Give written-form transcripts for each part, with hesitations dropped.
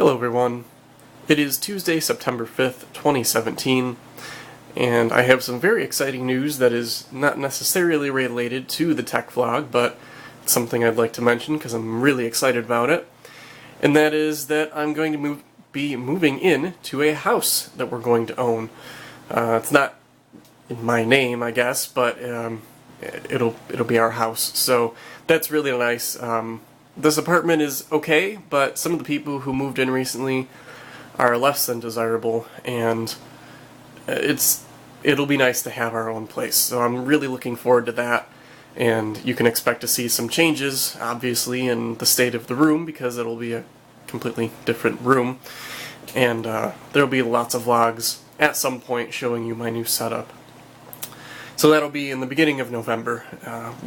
Hello everyone. It is Tuesday, September 5th, 2017, and I have some very exciting news that is not necessarily related to the tech vlog, but it's something I'd like to mention because I'm really excited about it. And that is that I'm going to be moving in to a house that we're going to own. It's not in my name, I guess, but it'll be our house. So that's really nice. This apartment is okay, but some of the people who moved in recently are less than desirable, and it'll be nice to have our own place. So I'm really looking forward to that, and you can expect to see some changes, obviously, in the state of the room, because it'll be a completely different room, and there'll be lots of vlogs at some point showing you my new setup. So that'll be in the beginning of November.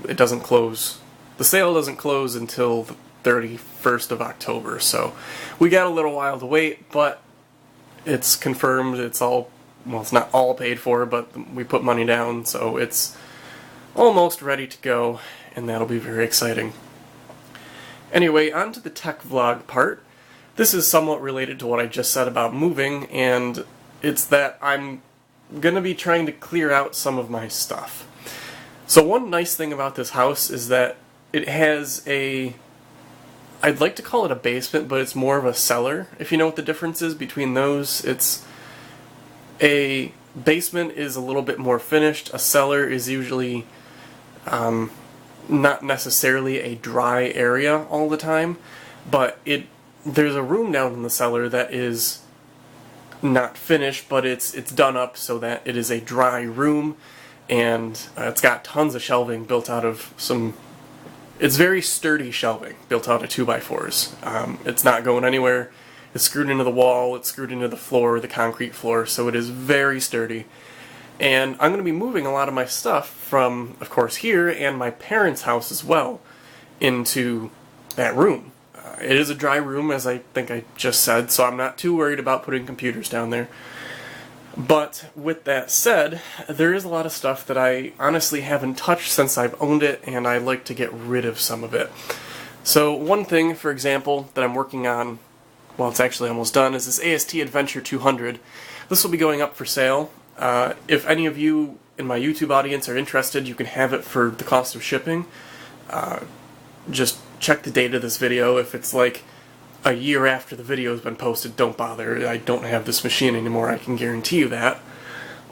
It doesn't close. The sale doesn't close until the 31st of October, so we got a little while to wait, but it's confirmed. It's all, well, it's not all paid for, but we put money down, so it's almost ready to go, and that'll be very exciting. Anyway, on to the tech vlog part. This is somewhat related to what I just said about moving, and it's that I'm going to be trying to clear out some of my stuff. So one nice thing about this house is that it has I'd like to call it a basement, but it's more of a cellar, if you know what the difference is between those. It's a basement is a little bit more finished. A cellar is usually not necessarily a dry area all the time, but there's a room down in the cellar that is not finished, but it's done up so that it is a dry room, and it's got tons of shelving built out of it's very sturdy shelving built out of 2x4s. It's not going anywhere. It's screwed into the wall, it's screwed into the floor, the concrete floor, so it is very sturdy. And I'm going to be moving a lot of my stuff from, of course, here and my parents' house as well into that room. It is a dry room, as I think I just said, so I'm not too worried about putting computers down there. But with that said, there is a lot of stuff that I honestly haven't touched since I've owned it, and I'd like to get rid of some of it. So one thing, for example, that I'm working on, well, it's actually almost done, is this AST Adventure 200. This will be going up for sale. If any of you in my YouTube audience are interested, you can have it for the cost of shipping. Just check the date of this video. If it's like a year after the video has been posted, don't bother. I don't have this machine anymore, I can guarantee you that.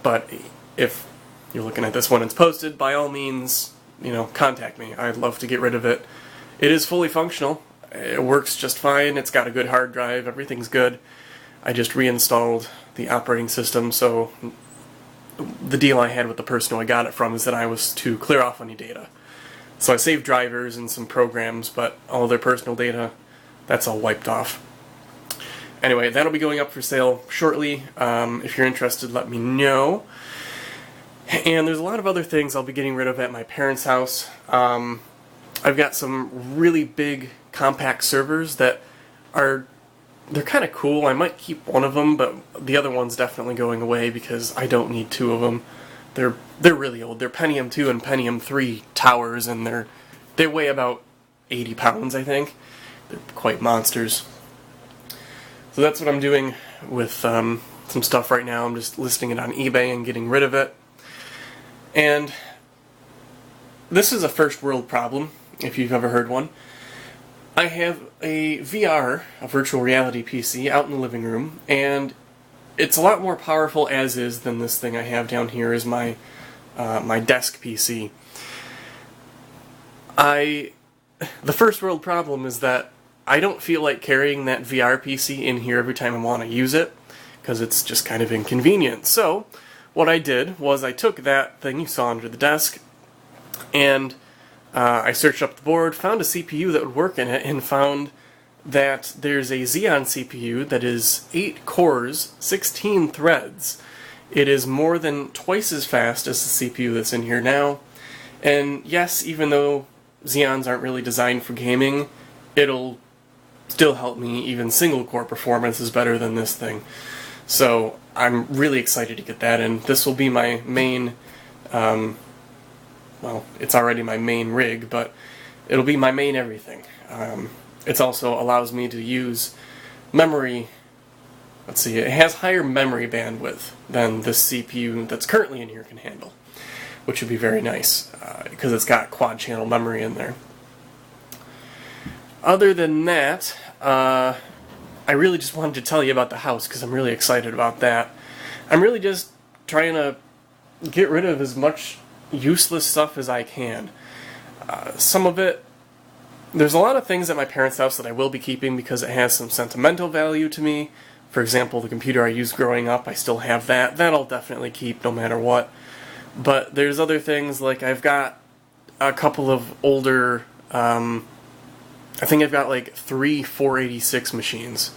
But if you're looking at this when it's posted, by all means, contact me. I'd love to get rid of it. It is fully functional. It works just fine. It's got a good hard drive. Everything's good. I just reinstalled the operating system, so the deal I had with the person who I got it from is that I was to clear off any data. So I saved drivers and some programs, but all their personal data, that's all wiped off. Anyway, that'll be going up for sale shortly. If you're interested, let me know. And there's a lot of other things I'll be getting rid of at my parents' house. I've got some really big compact servers that they're kind of cool. I might keep one of them, but the other one's definitely going away because I don't need two of them. They're really old. They're Pentium 2 and Pentium 3 towers, and they weigh about 80 pounds, I think. They're quite monsters. So that's what I'm doing with some stuff right now. I'm just listing it on eBay and getting rid of it. And this is a first world problem, if you've ever heard one. I have a VR, a virtual reality PC, out in the living room, and it's a lot more powerful as is than this thing I have down here is my desk PC. The first world problem is that I don't feel like carrying that VR PC in here every time I want to use it, because it's just kind of inconvenient. So, what I did was I took that thing you saw under the desk, and I searched up the board, found a CPU that would work in it, and found that there's a Xeon CPU that is 8 cores, 16 threads. It is more than twice as fast as the CPU that's in here now, and yes, even though Xeons aren't really designed for gaming, it'll still help me. Even single core performance is better than this thing. So I'm really excited to get that in. This will be my main, well, it's already my main rig, but it'll be my main everything. It also allows me to use memory. Let's see, it has higher memory bandwidth than the CPU that's currently in here can handle, which would be very nice because it's got quad channel memory in there. Other than that, I really just wanted to tell you about the house because I'm really excited about that. I'm really just trying to get rid of as much useless stuff as I can. Some of it, there's a lot of things at my parents' house that I will be keeping because it has some sentimental value to me. For example, the computer I used growing up, I still have that. That I'll definitely keep no matter what. But there's other things, like I've got a couple of older, I think I've got like 3 486 machines.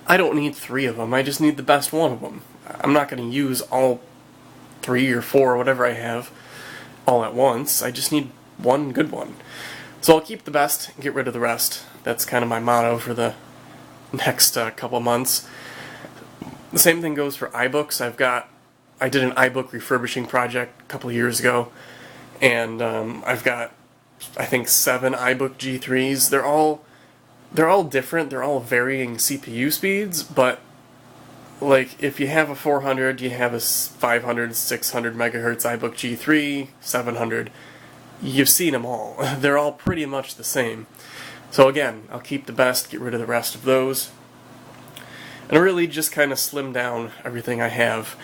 I don't need 3 of them, I just need the best one of them. I'm not going to use all 3 or 4 or whatever I have all at once. I just need one good one. So I'll keep the best and get rid of the rest. That's kind of my motto for the next couple months. The same thing goes for iBooks. I did an iBook refurbishing project a couple of years ago, and I've got, I think, 7 iBook G3s. They're all different. They're all varying CPU speeds, but like if you have a 400, you have a 500, 600 megahertz iBook G3, 700. You've seen them all. They're all pretty much the same. So again, I'll keep the best, get rid of the rest of those, and really just kind of slim down everything I have.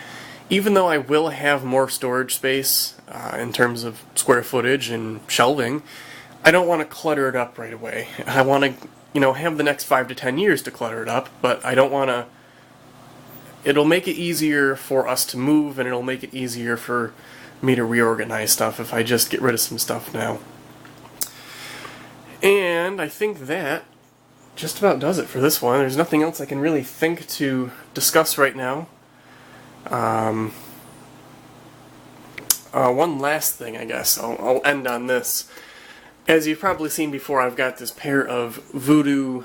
Even though I will have more storage space in terms of square footage and shelving, I don't want to clutter it up right away. I want to, have the next 5 to 10 years to clutter it up, but I don't want to. It'll make it easier for us to move, and it'll make it easier for me to reorganize stuff if I just get rid of some stuff now. And I think that just about does it for this one. There's nothing else I can really think to discuss right now. One last thing, I guess. I'll end on this. As you've probably seen before, I've got this pair of Voodoo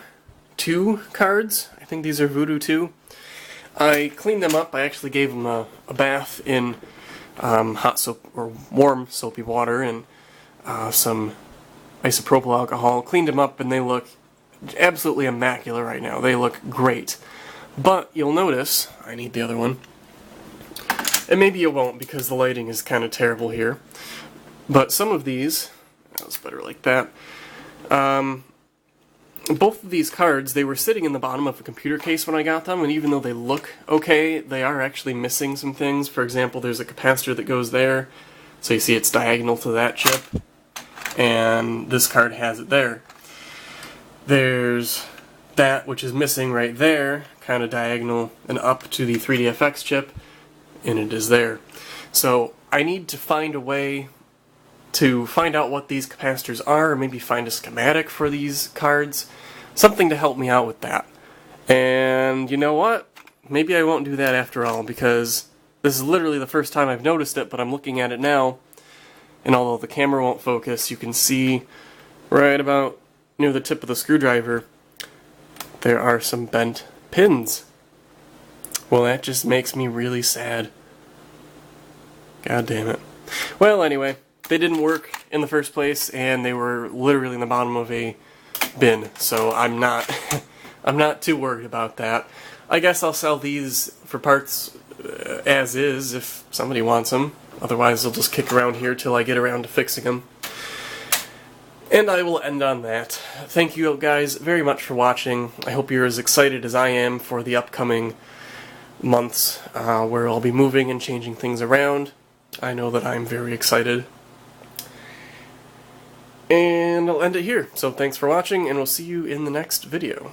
2 cards. I think these are Voodoo 2. I cleaned them up. I actually gave them a bath in hot soap or warm soapy water and some isopropyl alcohol. Cleaned them up, and they look absolutely immaculate right now. They look great. But you'll notice I need the other one. And maybe you won't because the lighting is kind of terrible here. But some of these, that's better like that. Both of these cards, they were sitting in the bottom of a computer case when I got them, and even though they look okay, they are actually missing some things. For example, there's a capacitor that goes there, so you see it's diagonal to that chip, and this card has it there. There's that which is missing right there, kind of diagonal and up to the 3DFX chip, and it is there. So I need to find a way to find out what these capacitors are, or maybe find a schematic for these cards, something to help me out with that. And you know what? Maybe I won't do that after all, because this is literally the first time I've noticed it, but I'm looking at it now, and although the camera won't focus, you can see right about near the tip of the screwdriver there are some bent pins. Well, that just makes me really sad. God damn it. Well, anyway, they didn't work in the first place, and they were literally in the bottom of a bin, so I'm not I'm not too worried about that. I guess I'll sell these for parts as is if somebody wants them. Otherwise, they'll just kick around here till I get around to fixing them. And I will end on that. Thank you guys very much for watching. I hope you're as excited as I am for the upcoming months where I'll be moving and changing things around. I know that I'm very excited. And I'll end it here. So thanks for watching, and we'll see you in the next video.